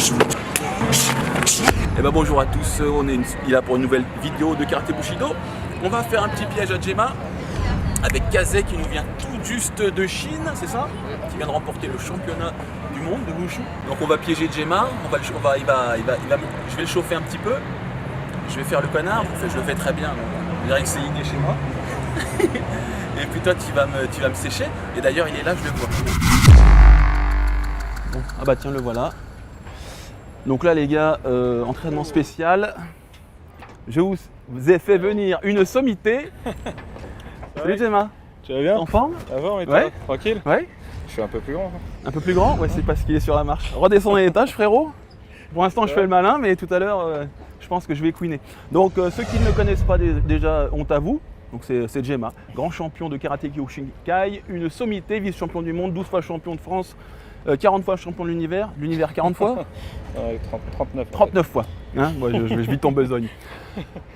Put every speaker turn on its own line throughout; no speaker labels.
Et bonjour à tous, on est là pour une nouvelle vidéo de Karaté Bushido. On va faire un petit piège à Gemma avec Kazé qui nous vient tout juste de Chine, c'est ça? Qui vient de remporter le championnat du monde de Wushu. Donc on va piéger Gemma, je vais le chauffer un petit peu. Je vais faire le connard, en fait, je le fais très bien, donc on dirait que c'est inné chez moi. Et puis toi tu vas me sécher, et d'ailleurs il est là, je le vois. Bon, ah bah tiens, le voilà. Donc là les gars, entraînement spécial. Je vous ai fait venir une sommité. Salut Gemma.
Tu vas bien?
En forme?
Ça va, on est
Ouais.
tranquille?
Ouais.
Je suis un peu plus grand.
Un peu plus grand? Ouais, c'est parce qu'il est sur la marche. Redescends les étages frérot. Pour l'instant je fais le malin, mais tout à l'heure je pense que je vais couiner. Donc ceux qui ne le connaissent pas déjà, honte à vous. Donc c'est Gemma, grand champion de karaté Kyokushinkai, une sommité, vice-champion du monde, 12 fois champion de France, 40 fois champion de l'univers. L'univers 40 fois?
Ouais, 39.
39 fois. Hein, moi je vis ton besogne.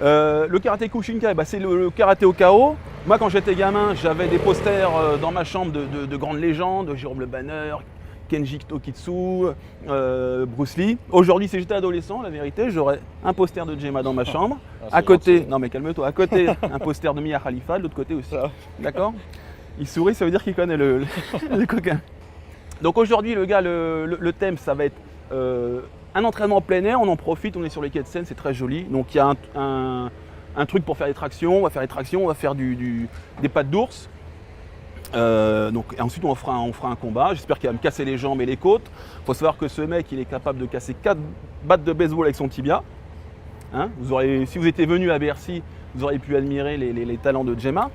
Le karaté Kyokushinkai, bah, c'est le karaté au KO. Moi quand j'étais gamin, j'avais des posters dans ma chambre de grandes légendes, Jérôme Le Banner, Kenji Tokitsu, Bruce Lee. Aujourd'hui, si j'étais adolescent, la vérité, j'aurais un poster de Gemma dans ma chambre. À côté, gentil. Non mais calme-toi, à côté, un poster de Mia Khalifa, de l'autre côté aussi. D'accord? Il sourit, ça veut dire qu'il connaît le coquin. Donc aujourd'hui, le gars, le thème, ça va être un entraînement en plein air. On en profite, on est sur les quais de Seine, c'est très joli. Donc il y a un truc pour faire des tractions. On va faire des tractions, on va faire des pattes d'ours. Et ensuite on fera un combat. J'espère qu'il va me casser les jambes et les côtes. Il faut savoir que ce mec il est capable de casser 4 battes de baseball avec son tibia. Hein, si vous étiez venu à Bercy, vous auriez pu admirer les talents de Gemma.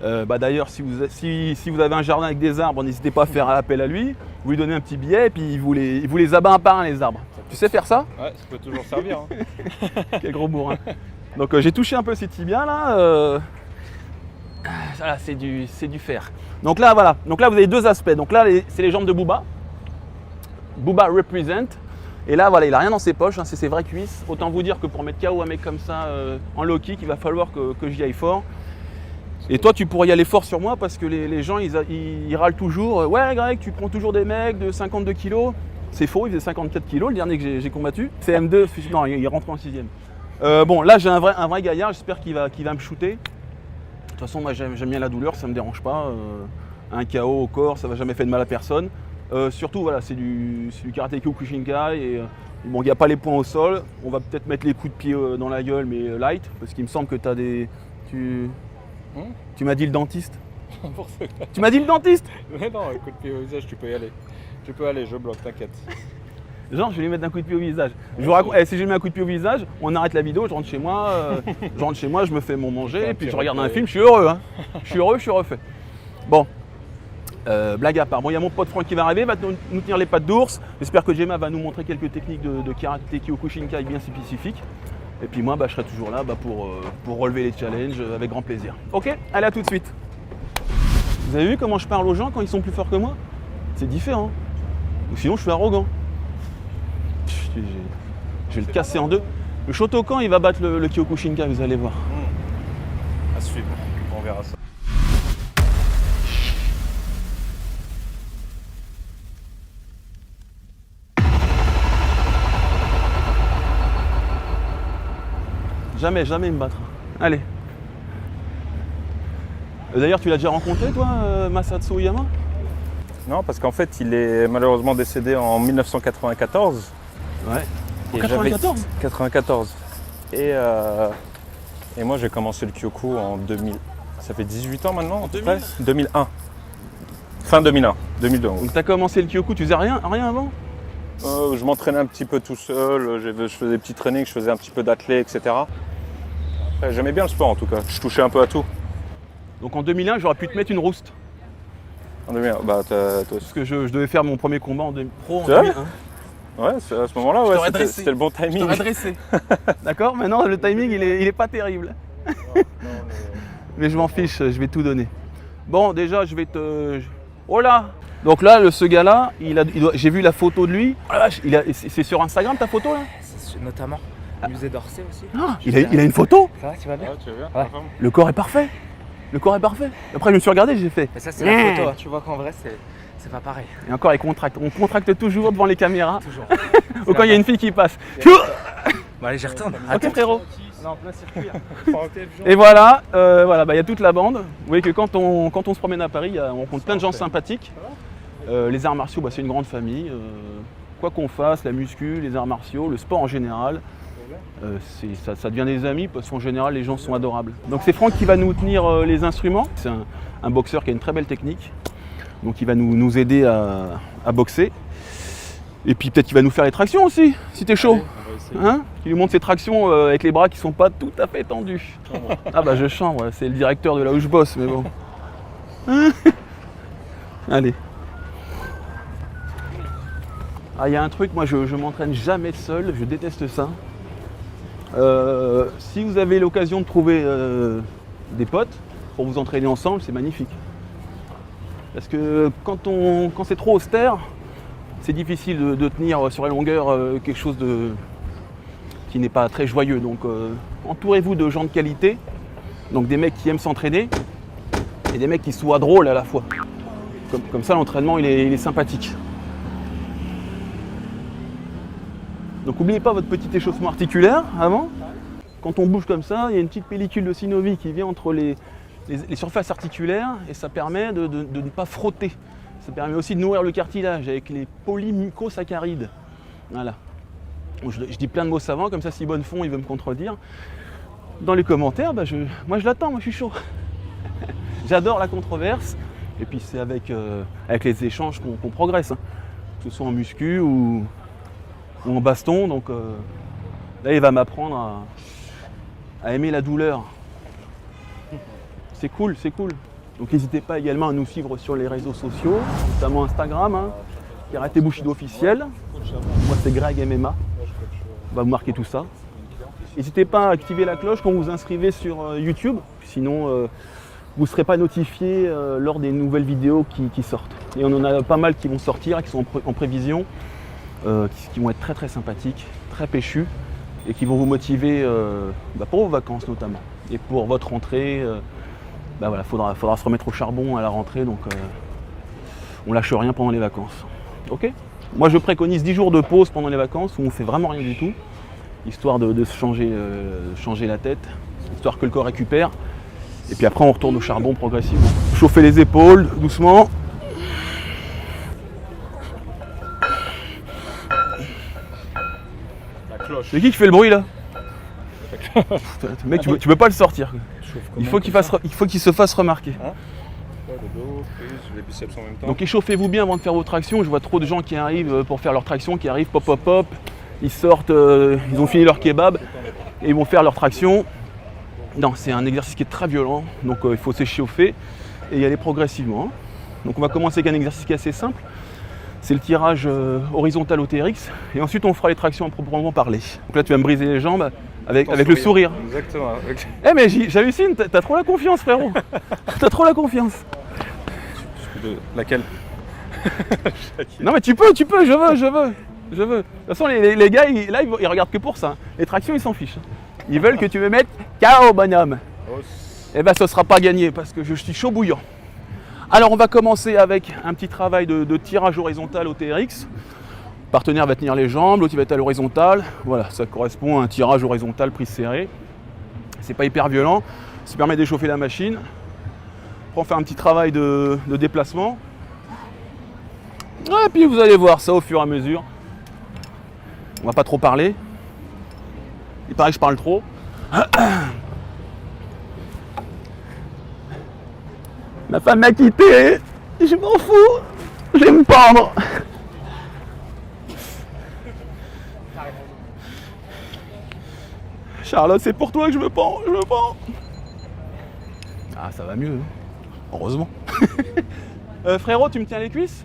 D'ailleurs si vous avez un jardin avec des arbres, n'hésitez pas à faire appel à lui. Vous lui donnez un petit billet et puis il vous les abat un par un les arbres. Tu sais faire ça?
Ouais, ça peut toujours servir. Hein.
Quel gros bourrin. Donc j'ai touché un peu ces tibias là. Voilà, c'est du fer. Donc là, voilà. Donc là, vous avez deux aspects. Donc là, c'est les jambes de Booba. Booba represent. Et là, voilà, il n'a rien dans ses poches. Hein, c'est ses vraies cuisses. Autant vous dire que pour mettre KO un mec comme ça en low kick, il va falloir que j'y aille fort. Et toi, tu pourrais y aller fort sur moi parce que les gens, ils râlent toujours. Ouais, Greg, tu prends toujours des mecs de 52 kilos. C'est faux, il faisait 54 kilos le dernier que j'ai combattu. C'est M2. Non, il rentre en 6ème. Bon, là, j'ai un vrai gaillard. J'espère qu'il va me shooter. De toute façon, moi j'aime bien la douleur, ça me dérange pas. Un KO au corps, ça va jamais fait de mal à personne. Surtout, voilà, c'est du karaté Kyokushinkai et bon, il n'y a pas les points au sol. On va peut-être mettre les coups de pied dans la gueule, mais light, parce qu'il me semble que tu as des. Tu m'as dit le dentiste? Tu m'as dit le dentiste?
Mais non, un coup de pied au visage, tu peux y aller. Tu peux aller, je bloque, t'inquiète.
Genre, je vais lui mettre un coup de pied au visage. Je vous raconte, si je lui mets un coup de pied au visage, on arrête la vidéo, je rentre chez moi, je me fais mon manger, et puis je regarde un film, je suis heureux. Hein. Je suis heureux, je suis refait. Bon, blague à part. Bon, il y a mon pote Franck qui va arriver, va nous tenir les pattes d'ours. J'espère que Gemma va nous montrer quelques techniques de karaté Kyokushinkai bien spécifiques. Et puis moi, je serai toujours là pour relever les challenges avec grand plaisir. Ok, allez, à tout de suite. Vous avez vu comment je parle aux gens quand ils sont plus forts que moi? C'est différent. Ou sinon, je suis arrogant. Je vais le casser en deux. Le Shotokan, il va battre le Kyokushinkai, vous allez voir.
À suivre, on verra ça.
Jamais il me battra. Allez. D'ailleurs, tu l'as déjà rencontré, toi, Masatsu Oyama?
Non, parce qu'en fait, il est malheureusement décédé en 1994.
Ouais. En 94?
94. Et moi, j'ai commencé le Kyoku en 2000. Ça fait 18 ans maintenant, à peu près. 2001. Fin 2001. 2002.
Donc, tu as commencé le Kyoku, tu faisais rien avant?
Je m'entraînais un petit peu tout seul. Je faisais des petits trainings, je faisais un petit peu d'athlé, etc. Après, j'aimais bien le sport en tout cas. Je touchais un peu à tout.
Donc en 2001, j'aurais pu te mettre une rouste.
En 2001, toi aussi.
Parce que je devais faire mon premier combat en pro en
C'est vrai
2001.
Ouais, à ce moment-là, ouais, c'était le bon timing.
Je t'aurais dressé. D'accord? Maintenant, le timing, il est pas terrible. Mais je m'en fiche, je vais tout donner. Bon, déjà, je vais te... Oh là! Donc là, ce gars-là, j'ai vu la photo de lui. Oh la vache, c'est sur Instagram ta photo là?
Notamment. Musée d'Orsay aussi.
Ah, il a une photo?
Ça va, tu vas bien?
Ouais, tu vas bien?
Ouais.
Le corps est parfait. Le corps est parfait. Après, je me suis regardé, j'ai fait.
Mais ça, c'est la photo. Hein. Tu vois qu'en vrai, C'est pas pareil.
Et encore, ils contractent. On contracte toujours devant les caméras.
Toujours.
Ou quand il y a une fille qui passe.
Bon, allez, j'y retourne.
Ok frérot.
On est en plein circuit.
Et voilà, il y a toute la bande. Vous voyez que quand on se promène à Paris, on rencontre plein de gens sympathiques. Les arts martiaux, c'est une grande famille. Quoi qu'on fasse, la muscu, les arts martiaux, le sport en général, ça devient des amis parce qu'en général, les gens sont adorables. Donc c'est Franck qui va nous tenir les instruments. C'est un boxeur qui a une très belle technique. Donc il va nous aider à boxer. Et puis peut-être qu'il va nous faire les tractions aussi, si t'es chaud. Hein, qui lui montre ses tractions avec les bras qui sont pas tout à fait tendus. Ah bah je chambre, c'est le directeur de là où je bosse, mais bon. Allez. Ah, il y a un truc, moi je m'entraîne jamais seul, je déteste ça. Si vous avez l'occasion de trouver des potes pour vous entraîner ensemble, c'est magnifique. Parce que quand c'est trop austère, c'est difficile de tenir sur la longueur quelque chose qui n'est pas très joyeux. Donc entourez-vous de gens de qualité, donc des mecs qui aiment s'entraîner et des mecs qui soient drôles à la fois. Comme ça l'entraînement il est sympathique. Donc n'oubliez pas votre petit échauffement articulaire avant. Quand on bouge comme ça, il y a une petite pellicule de synovie qui vient entre les surfaces articulaires et ça permet de ne pas frotter. Ça permet aussi de nourrir le cartilage avec les polymucosaccharides. Voilà. Je dis plein de mots savants, comme ça si Bonnefond il veut me contredire. Dans les commentaires, moi je l'attends, moi je suis chaud. J'adore la controverse. Et puis c'est avec les échanges qu'on progresse. Hein. Que ce soit en muscu ou en baston. Donc là il va m'apprendre à aimer la douleur. C'est cool, c'est cool. Donc n'hésitez pas également à nous suivre sur les réseaux sociaux, notamment Instagram, hein, Karaté Bushido officiel. Moi c'est Greg MMA. On va vous marquer tout ça. N'hésitez pas à activer la cloche quand vous vous inscrivez sur YouTube, sinon vous ne serez pas notifié lors des nouvelles vidéos qui sortent. Et on en a pas mal qui vont sortir, qui sont en prévision, qui vont être très très sympathiques, très péchus et qui vont vous motiver pour vos vacances notamment. Et pour votre rentrée, faudra se remettre au charbon à la rentrée, donc on lâche rien pendant les vacances. Ok ? Moi je préconise 10 jours de pause pendant les vacances où on fait vraiment rien du tout, histoire de se changer la tête, histoire que le corps récupère. Et puis après on retourne au charbon progressivement. Chauffer les épaules doucement.
La cloche.
C'est qui fait le bruit là? Mec, tu peux pas le sortir. Il faut qu'il se fasse remarquer.
Hein? Le dos, prise, les biceps en même temps.
Donc échauffez-vous bien avant de faire vos tractions. Je vois trop de gens qui arrivent pour faire leur traction, qui arrivent pop pop pop. Ils sortent, ils ont fini leur kebab et ils vont faire leur traction. Non, c'est un exercice qui est très violent, donc il faut s'échauffer et y aller progressivement. Donc on va commencer avec un exercice qui est assez simple. C'est le tirage horizontal au TRX et ensuite on fera les tractions à proprement parler. Donc là tu vas me briser les jambes avec le sourire.
Exactement.
Eh mais j'hallucine, t'as trop la confiance frérot. T'as trop la confiance.
Laquelle?
Non mais tu peux, je veux. De toute façon les gars, ils regardent que pour ça. Les tractions ils s'en fichent. Ils veulent que tu me mettes KO bonhomme. Eh ben ce sera pas gagné parce que je suis chaud bouillant. Alors on va commencer avec un petit travail de tirage horizontal au TRX. Le partenaire va tenir les jambes, l'autre il va être à l'horizontale. Voilà, ça correspond à un tirage horizontal prise serrée. C'est pas hyper violent, ça permet d'échauffer la machine. Après on fait un petit travail de déplacement. Et puis vous allez voir ça au fur et à mesure. On va pas trop parler. Il paraît que je parle trop. Ma femme m'a quitté. Je m'en fous. Je vais me pendre. Charlotte, c'est pour toi que je me pends. Je me pends. Ah, ça va mieux. Hein. Heureusement. Frérot, tu me tiens les cuisses?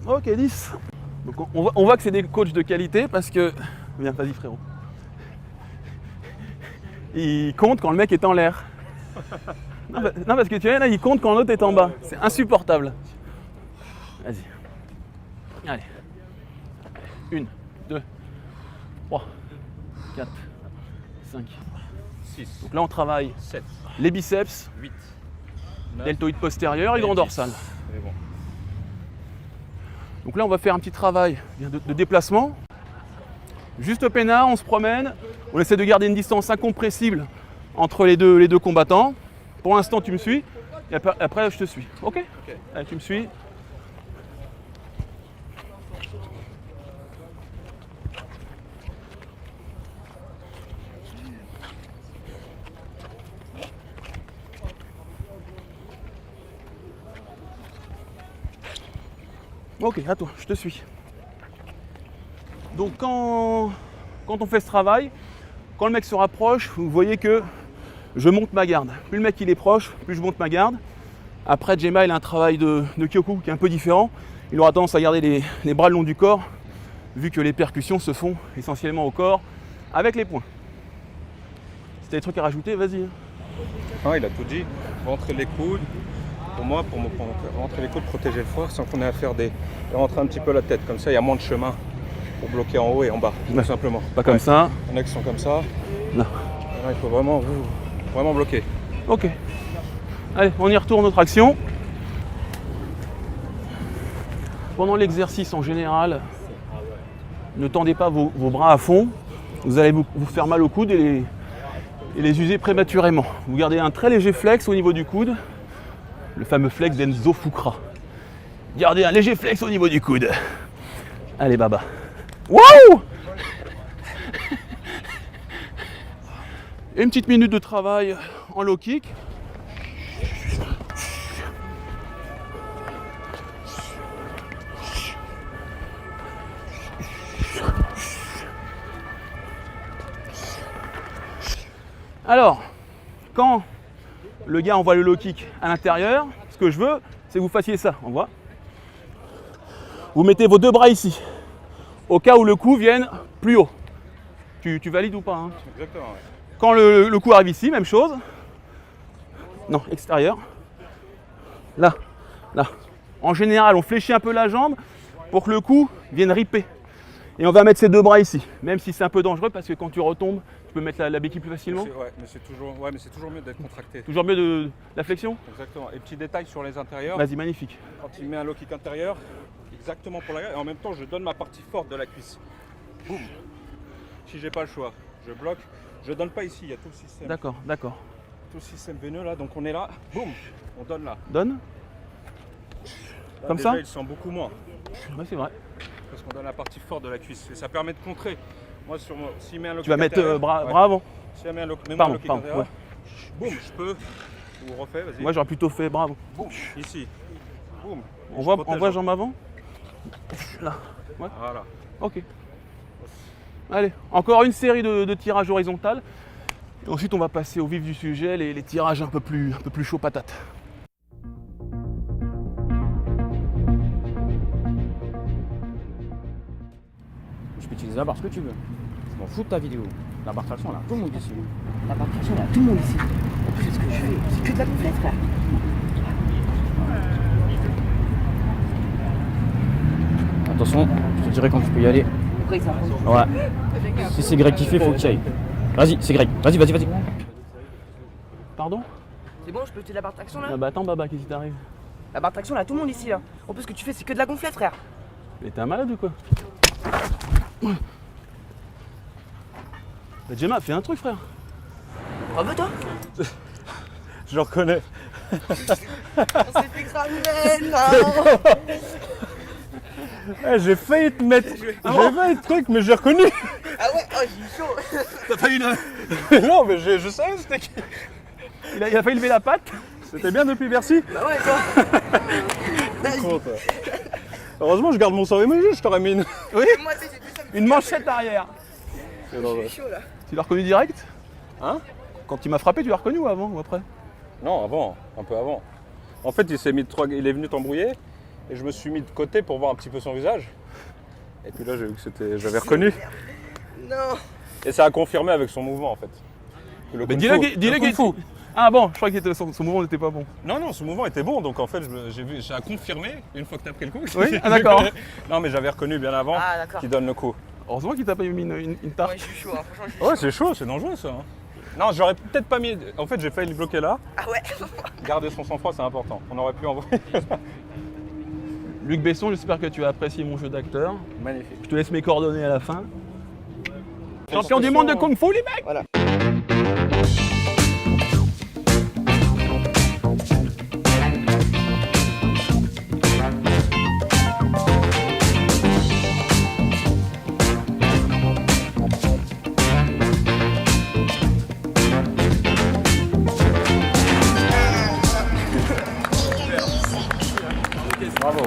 Ok, 10. Donc on voit que c'est des coachs de qualité parce que... Viens, vas-y frérot. Ils comptent quand le mec est en l'air. Non, parce que tu vois, là, ils comptent quand l'autre est en bas. C'est insupportable. Vas-y. Allez. 1, 2, 3, 4, 5,
6.
Donc là, on travaille
7.
les biceps,
8.
deltoïde postérieur et grand dorsal.
Et bon.
Donc là, on va faire un petit travail de déplacement. Juste peinard, on se promène. On essaie de garder une distance incompressible entre les deux combattants. Pour l'instant, tu me suis. Et après, je te suis. Ok. Allez, tu me suis. Ok, à toi, je te suis. Donc quand on fait ce travail, quand le mec se rapproche, vous voyez que je monte ma garde. Plus le mec il est proche, plus je monte ma garde. Après, Gemma il a un travail de kyoku qui est un peu différent. Il aura tendance à garder les bras le long du corps, vu que les percussions se font essentiellement au corps avec les poings. Si t'as des trucs à rajouter, vas-y.
Ah, il a tout dit. Rentrer les coudes. Pour moi, pour rentrer les coudes, protéger le foie, sans qu'on ait à faire et rentrer un petit peu la tête. Comme ça, il y a moins de chemin pour bloquer en haut et en bas, tout simplement.
Pas comme ça.
Il y en a qui sont comme ça.
Non.
Là, il faut vraiment bloquer.
Ok. Allez, on y retourne notre action. Pendant l'exercice en général, ne tendez pas vos bras à fond. Vous allez vous faire mal au coude et les user prématurément. Vous gardez un très léger flex au niveau du coude. Le fameux flex d'Enzo Fucra. Gardez un léger flex au niveau du coude. Allez, baba. Waouh! Et une petite minute de travail en low kick. Alors, quand le gars envoie le low kick à l'intérieur, ce que je veux, c'est que vous fassiez ça. On voit. Vous mettez vos deux bras ici, au cas où le coup vienne plus haut. Tu valides ou pas hein?
Exactement, ouais.
Quand le coup arrive ici, même chose. Non, extérieur. Là, là. En général, on fléchit un peu la jambe pour que le coup vienne ripper. Et on va mettre ses deux bras ici, même si c'est un peu dangereux parce que quand tu retombes, tu peux mettre la béquille plus facilement.
Mais c'est toujours mieux d'être contracté.
Toujours mieux de la flexion.
Exactement. Et petit détail sur les intérieurs.
Vas-y, magnifique.
Quand il met un low kick intérieur, exactement pour la garde, et en même temps, je donne ma partie forte de la cuisse. Boum. Si j'ai pas le choix, je bloque. Je donne pas ici, il y a tout le système.
D'accord, d'accord.
Tout le système veineux là, donc on est là, boum, on donne là.
Donne.
Là,
Comme
déjà,
ça.
il sent beaucoup moins.
Oui, c'est vrai.
Parce qu'on donne la partie forte de la cuisse et ça permet de contrer. Moi, s'il met un low
Tu vas
kick
mettre
intérieur,
bras
ouais.
avant.
S'il met un low kick
Pardon,
intérieur,
ouais.
boum, je peux. Ou refais, vas-y.
Moi, j'aurais plutôt fait bras avant.
Boum, ici. Boum.
On voit jambe avant. Là. Ouais.
Voilà.
Ok. Allez, encore une série de tirages horizontal. Et ensuite, on va passer au vif du sujet, les tirages un peu plus chaud patate.
Je peux utiliser la barre ce que tu veux. Je m'en fous de ta vidéo. La barre traction, là, tout le monde ici.
La barre traction, là, tout le monde ici. En plus, c'est ce que je fais. C'est que de la complète, frère.
Attention, je te dirai quand tu peux y aller.
Après, ça prend.
Ouais. Si c'est Greg qui fait, faut que tu ailles. Vas-y, c'est Greg. Vas-y.
Pardon?
C'est bon, je peux utiliser la barre traction, là?
Ah bah attends, Baba, qu'est-ce qui t'arrive?
La barre traction, là, tout le monde ici, là. En plus, ce que tu fais, c'est que de la gonflette, frère.
Mais t'es un malade ou quoi? Bah, Gemma, fais un truc, frère.
Bravo, toi.
Je reconnais.
On s'est fait cramer, non.
J'ai failli te mettre. J'ai fait le truc, mais j'ai reconnu.
Ah ouais, oh, j'ai eu chaud.
T'as failli
Non, mais je savais c'était qui.
il a failli lever la patte.
C'était bien depuis Bercy.
Bah ouais, toi. Vas-y.
Con, toi. Heureusement, je garde mon sang émoji, je t'aurais mis une.
Oui.
Moi, tu sais, c'est plus ça.
Une manchette arrière.
C'est dangereux.
J'ai eu chaud, là.
Tu l'as reconnu direct?
Hein?
Quand il m'a frappé, tu l'as reconnu ou avant ou après?
Non, avant, un peu avant. En fait, il est venu t'embrouiller et je me suis mis de côté pour voir un petit peu son visage. Et puis là, j'ai vu que j'avais reconnu.
Non.
Et ça a confirmé avec son mouvement en fait. Que le
Mais
kung
dis-le
fu-
dis-le
le kung
qu'il-
fu.
Ah bon, je crois que son mouvement n'était pas bon.
Non, son mouvement était bon, donc en fait, j'ai confirmé une fois que t'as pris le coup.
Oui, ah, d'accord.
Non, mais j'avais reconnu bien avant
Ah, d'accord.
qui donne le coup.
Heureusement qu'il t'a pas mis une tarte.
Ouais, j'ai eu chaud, hein. Franchement, j'ai eu chaud.
Ouais, c'est chaud, c'est dangereux ça. Hein. Non, j'aurais peut-être pas mis. En fait, j'ai failli le bloquer là.
Ah ouais.
Garder son sang-froid, c'est important. On aurait pu envoyer.
Luc Besson, j'espère que tu as apprécié mon jeu d'acteur.
Magnifique.
Je te laisse mes coordonnées à la fin. Champion du monde de Kung Fu, les mecs.
Voilà.
Bravo.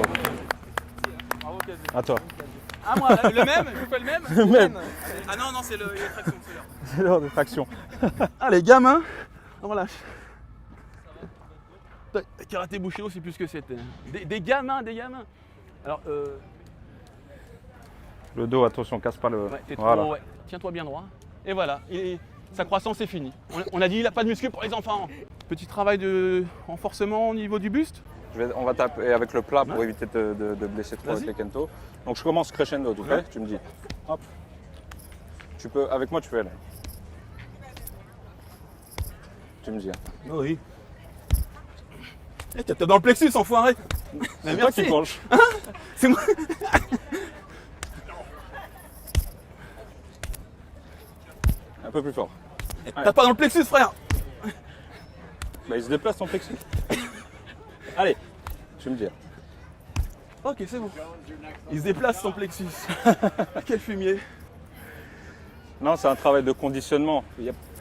À toi.
Ah moi, le même. Je fais le même.
Le même.
Ah non, c'est le traction, c'est l'heure.
C'est l'heure de traction.
Ah les gamins, on relâche. Karaté Bushido, c'est plus ce que c'était. Des gamins. Alors,
Le dos, attention, casse pas le.
ouais, t'es
Voilà.
trop, ouais. Tiens-toi bien droit. Et voilà, sa croissance est finie. On a dit il n'a pas de muscu pour les enfants. Petit travail de renforcement au niveau du buste.
On va taper avec le plat pour éviter de blesser trop avec
Vas-y.
les kendo. Donc je commence crescendo, tout fait. Tu me dis. Hop. Tu peux, avec moi, tu fais là. Tu me dis. hein.
Oui. Eh, t'as dans le plexus, enfoiré.
C'est toi qui penches.
C'est moi.
Un peu plus fort.
T'as pas dans le plexus, frère.
Bah, il se déplace ton plexus. Allez, tu me dis.
Ok, c'est bon. Il se déplace son plexus. Quel fumier.
Non, c'est un travail de conditionnement.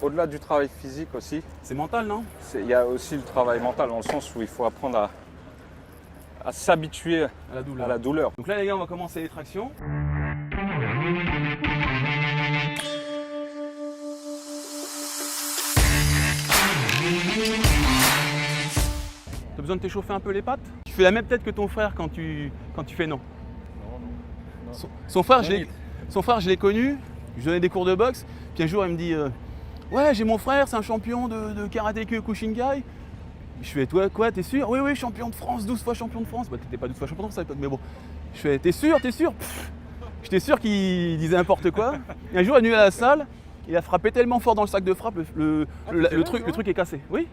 Au-delà du travail physique aussi,
C'est mental, non?
il y a aussi le travail mental dans le sens où il faut apprendre à s'habituer
À la douleur.
à la douleur.
Donc là, les gars, on va commencer les tractions. T'as besoin de t'échauffer un peu les pattes? Tu fais la même tête que ton frère quand tu fais non. Son frère, je l'ai connu, je lui donnais des cours de boxe, puis un jour il me dit ouais, j'ai mon frère, c'est un champion de karaté Kushinkai. Je fais toi quoi, t'es sûr? Oui, oui, champion de France, 12 fois champion de France. Bah t'étais pas 12 fois champion de France à l'époque, mais bon. Je fais t'es sûr? Pff, j'étais sûr qu'il disait n'importe quoi. Et un jour, il est venu à la salle, il a frappé tellement fort dans le sac de frappe, le truc est cassé. Oui?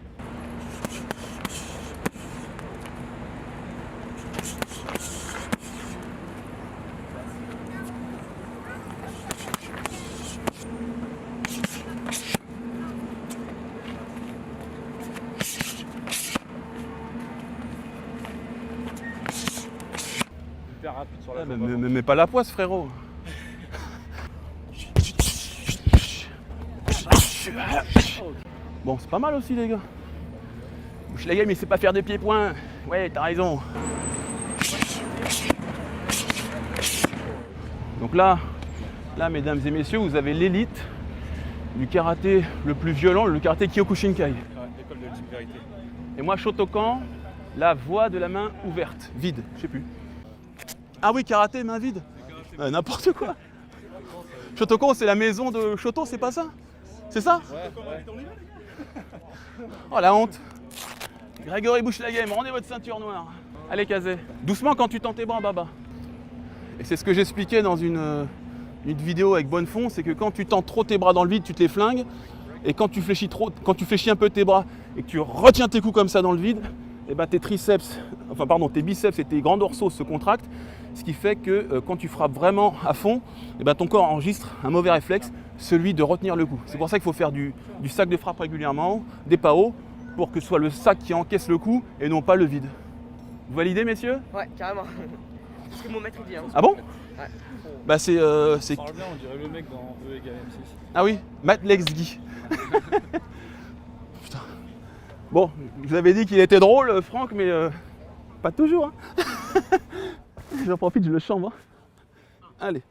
Hyper rapide sur
Ah, mais pas la poisse, frérot. Bon, c'est pas mal aussi, les gars. Bouche la game, il sait pas faire des pieds-points. Ouais, t'as raison. Donc là, mesdames et messieurs, vous avez l'élite du karaté le plus violent, le karaté Kyokushinkai.
L'école de l'ultime vérité.
Et moi, Shotokan, la voie de la main ouverte, vide, je sais plus. Ah oui, karaté, main vide. N'importe quoi. Shotokan, c'est la maison de Shoto, c'est pas ça? C'est ça? Oh la honte. Grégory bouche la game, rendez votre ceinture noire. Allez, Kazé. Doucement quand tu tends tes bras, Baba. Et c'est ce que j'expliquais dans une vidéo avec Bonnefond, c'est que quand tu tends trop tes bras dans le vide, tu te les flingues. Et quand tu fléchis un peu tes bras et que tu retiens tes coups comme ça dans le vide, et ben tes biceps et tes grands dorsaux se contractent. Ce qui fait que quand tu frappes vraiment à fond, et ben ton corps enregistre un mauvais réflexe, celui de retenir le coup. C'est pour ça qu'il faut faire du sac de frappe régulièrement, des PAO, pour que ce soit le sac qui encaisse le coup et non pas le vide. Vous validez, messieurs?
Ouais, carrément. C'est ce que mon maître dit. Hein.
Ah bon?
Ouais.
Bah c'est...
Parle bien, on dirait le mec dans E égale M6.
Ah oui, Matt Lexguy. Putain. Bon, je vous avais dit qu'il était drôle, Franck, mais pas toujours. Hein. J'en profite, je le chambre. Hein. Allez.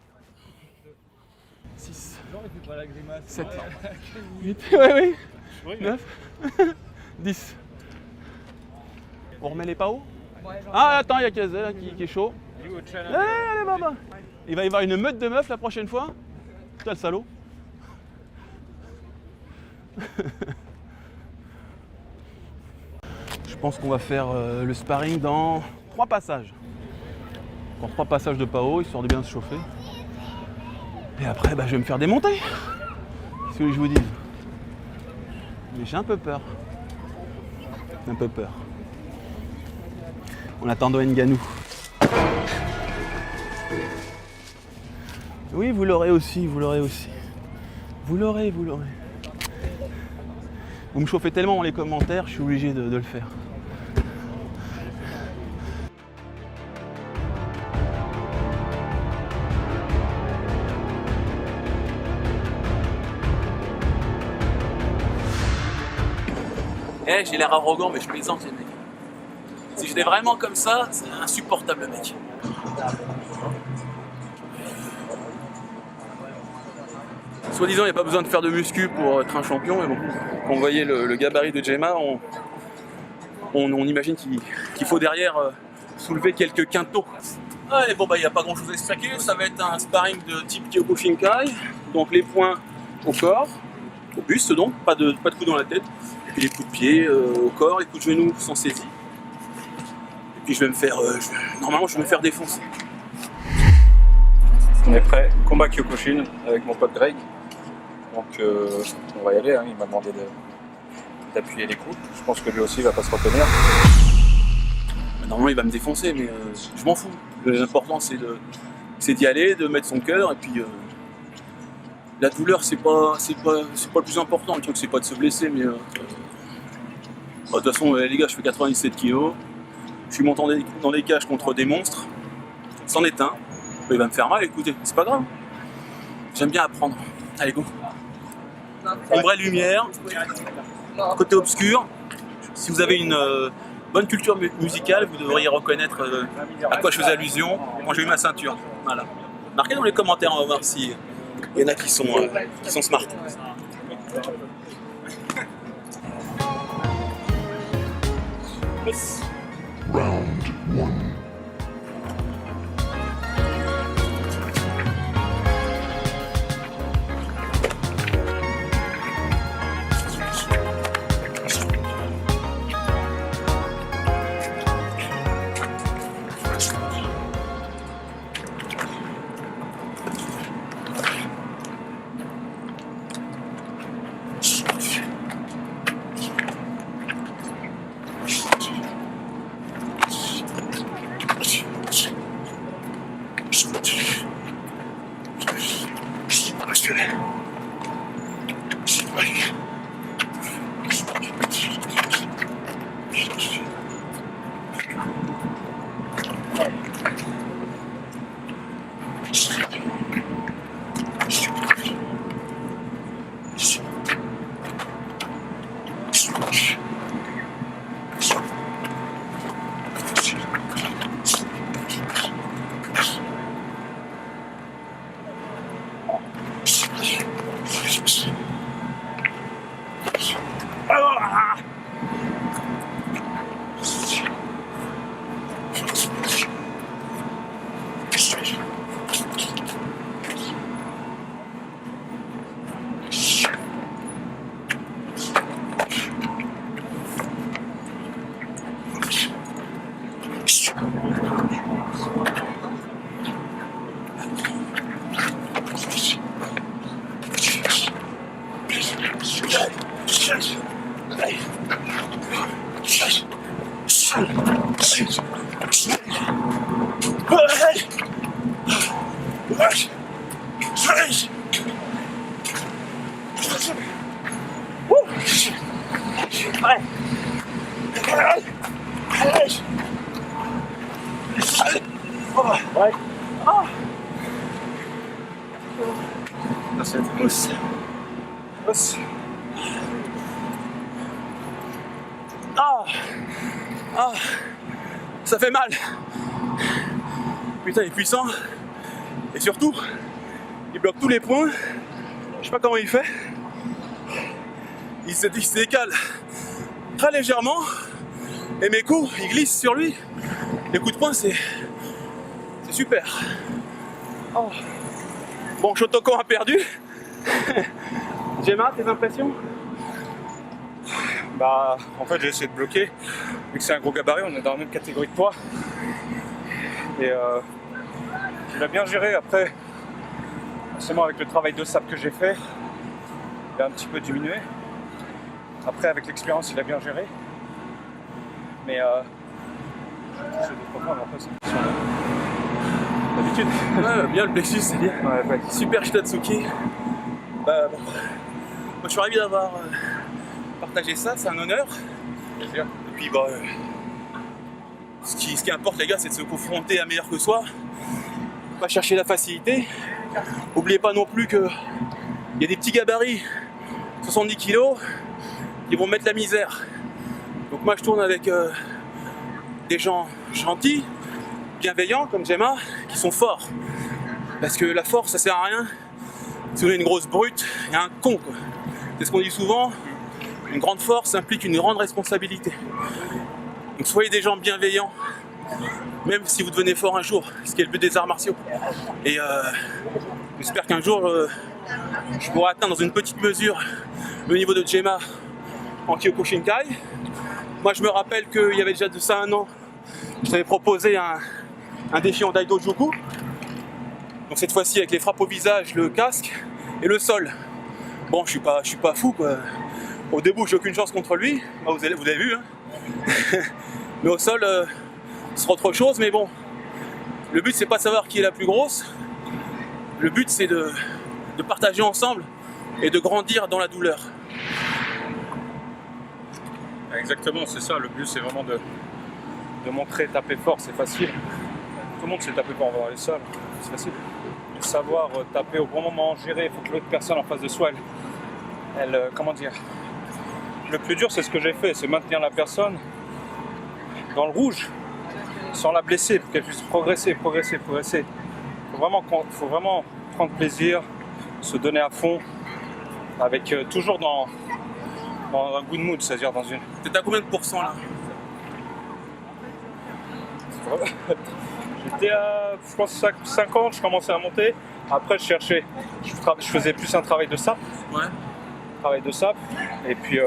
6,
Genre, il fait pas la grimace.
7, 8, ouais, 9, 10. On remet les PAO? Ah, attends, il y a Kazé là, qui est chaud. Allez, Baba. Il va y avoir une meute de meufs la prochaine fois. Putain, le salaud. Je pense qu'on va faire le sparring dans 3 passages. En 3 passages de PAO, histoire de bien se chauffer. Et après, je vais me faire démonter. Qu'est-ce que je vous dis? Mais j'ai un peu peur. Un peu peur. On attend Ngannou. Oui, vous l'aurez aussi, vous l'aurez aussi. Vous l'aurez, vous l'aurez. Vous me chauffez tellement dans les commentaires, je suis obligé de le faire. Eh, j'ai l'air arrogant, mais je plaisante, les mecs. Si j'étais vraiment comme ça, c'est insupportable, mec. Soi-disant, il n'y a pas besoin de faire de muscu pour être un champion, mais bon, quand vous voyez le gabarit de Gemma, on imagine qu'il faut derrière soulever quelques quintaux. Allez, bon, bah, il n'y a pas grand-chose à expliquer. Ça va être un sparring de type Kyokushinkai, donc les poings au corps, au buste, donc, pas de coups dans la tête. Et puis les coups de pied au corps, les coups de genoux sans saisie. Et puis je vais me faire. Normalement, je vais me faire défoncer.
On est prêt, combat Kyokushin avec mon pote Greg. Donc on va y aller, hein. Il m'a demandé d'appuyer les coups. Je pense que lui aussi il va pas se retenir.
Normalement, il va me défoncer, mais je m'en fous. L'important, c'est d'y aller, de mettre son cœur, et puis. La douleur, c'est pas le plus important. Le truc, c'est pas de se blesser, mais. De toute façon, les gars, je fais 97 kg. Je suis monté dans des cages contre des monstres. C'en est un. Il va me faire mal, écoutez, c'est pas grave. J'aime bien apprendre. Allez, go. Ombre et lumière. Côté obscur. Si vous avez une bonne culture musicale, vous devriez reconnaître à quoi je faisais allusion quand j'ai eu ma ceinture. Voilà. Marquez dans les commentaires, on va voir si il y en a qui sont smart. Ça fait mal. Putain, il est puissant. Et surtout, il bloque tous les points. Je sais pas comment il fait. Il se décale très légèrement. Et mes coups, ils glissent sur lui. Les coups de poing, c'est super. Oh. Bon, Shotoko a perdu. Gemma, tes impressions?
Bah, en fait, j'ai essayé de bloquer. Vu que c'est un gros gabarit, on est dans la même catégorie de poids. Et il a bien géré. Après, forcément, avec le travail de sable que j'ai fait, il a un petit peu diminué. Après, avec l'expérience, il a bien géré. Mais j'ai touché 2-3 fois, mais après, c'est une question d'habitude.
Ouais, bien le plexus, c'est bien.
Ouais, ouais.
Super Shitatsuki. Bah, bon. Moi, je suis ravi d'avoir partagé ça, c'est un honneur.
Plaisir.
Et puis, bah, ce qui importe, les gars, c'est de se confronter à meilleur que soi. Pas chercher la facilité. Oubliez pas non plus qu'il y a des petits gabarits, 70 kilos, qui vont mettre la misère. Donc moi, je tourne avec des gens gentils, bienveillants, comme Gemma, qui sont forts. Parce que la force, ça sert à rien. Si on est une grosse brute, il y a un con, quoi. C'est ce qu'on dit souvent. Une grande force implique une grande responsabilité. Donc soyez des gens bienveillants, même si vous devenez fort un jour, ce qui est le but des arts martiaux. Et j'espère qu'un jour, je pourrai atteindre dans une petite mesure le niveau de Gemma en Kyokushinkai. Moi, je me rappelle qu'il y avait déjà de ça 1 an, je t'avais proposé un défi en Daidojuku. Donc cette fois-ci avec les frappes au visage, le casque et le sol. Bon, je suis pas fou, quoi. Au début, j'ai aucune chance contre lui. Bah, vous avez vu, hein. Mais au sol, ce sera autre chose. Mais bon, le but, c'est pas de savoir qui est la plus grosse. Le but, c'est de partager ensemble et de grandir dans la douleur.
Exactement, c'est ça. Le but, c'est vraiment de montrer taper fort, c'est facile. Tout le monde sait taper fort dans les sols, c'est facile. Mais savoir taper au bon moment, gérer, il faut que l'autre personne en face de soi, elle comment dire. Le plus dur, c'est ce que j'ai fait, c'est maintenir la personne dans le rouge, sans la blesser, pour qu'elle puisse progresser. Faut vraiment prendre plaisir, se donner à fond, avec toujours dans un good mood, c'est-à-dire dans une...
T'es à combien de pourcents là?
J'étais à, je pense, 50, je commençais à monter. Après, je faisais plus un travail de sap.
Ouais.
Et puis,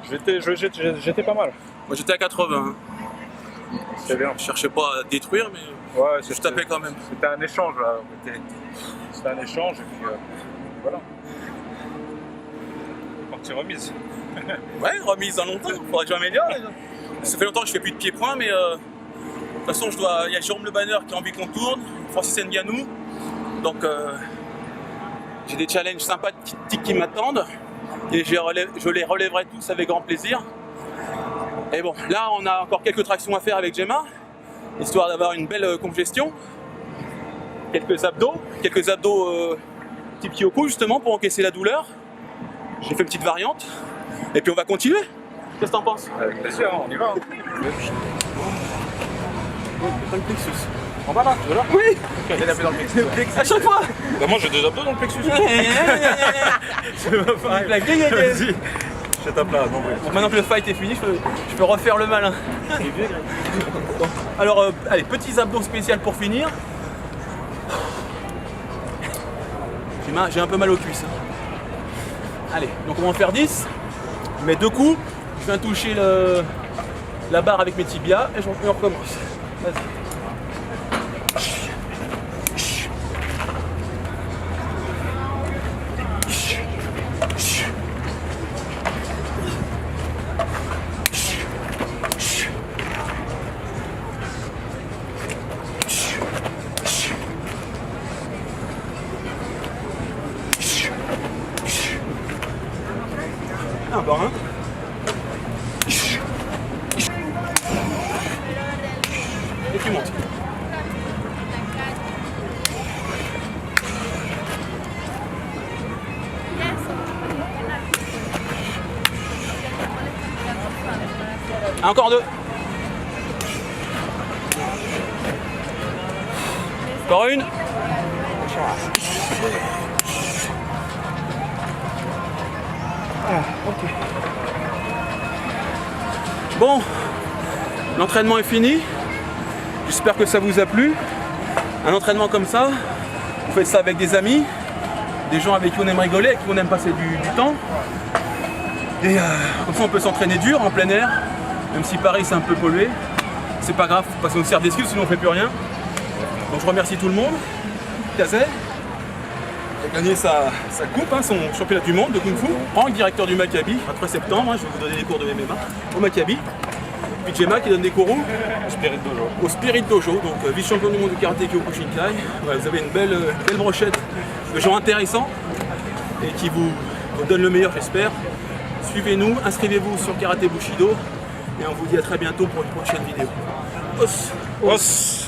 j'étais pas mal.
Moi j'étais à 80.
C'est bien.
Je cherchais pas à détruire, mais
Ouais,
je tapais quand même.
C'était un échange, là. C'était un échange, et puis voilà. Partie remise.
Ouais, remise dans longtemps, faudrait que je m'améliore déjà. Ça fait longtemps que je fais plus de pieds-points, mais de toute façon, il y a Jérôme Le Banner qui a envie qu'on tourne, Francis Nganou, donc j'ai des challenges sympathiques qui m'attendent et je les relèverai tous avec grand plaisir. Et bon, là on a encore quelques tractions à faire avec Gemma, histoire d'avoir une belle congestion, quelques abdos type Kyoku justement pour encaisser la douleur. J'ai fait une petite variante, et puis on va continuer. Qu'est-ce que t'en penses?
Avec plaisir, on y va.
Le plexus.
On va là, tu veux là?
Oui.
Ok, j'ai appelé dans le plexus.
À chaque fois.
Bah moi j'ai des abdos dans le plexus.
Vas-y.
Je tape là, non,
Bon, maintenant que le fight est fini, je peux refaire le malin. Bon, alors, allez, petits abdos spécial pour finir. J'ai un peu mal aux cuisses. Hein. Allez, donc on va en faire 10. Je mets 2 coups. Je viens toucher la barre avec mes tibias et on recommence. Vas-y. Encore un. Et tu montes. Encore 2. Encore une. Ok. Bon, l'entraînement est fini. J'espère que ça vous a plu. Un entraînement comme ça, vous faites ça avec des amis, des gens avec qui on aime rigoler, avec qui on aime passer du temps. Et comme ça on peut s'entraîner dur en plein air, même si Paris c'est un peu pollué. C'est pas grave, parce qu'on se sert d'excuses sinon on fait plus rien. Donc je remercie tout le monde. Kazé. a gagné sa coupe, hein, son championnat du monde de Kung Fu. Franck, directeur du Maccabi, à 3 septembre, hein, je vais vous donner des cours de MMA au Maccabi. Puis Gemma qui donne des cours où au Spirit Dojo, donc vice-champion du monde du karaté Kyokushinkai. Ouais, vous avez une belle brochette de gens intéressants et qui vous donnent le meilleur, j'espère. Suivez-nous, inscrivez-vous sur Karaté Bushido et on vous dit à très bientôt pour une prochaine vidéo. Os.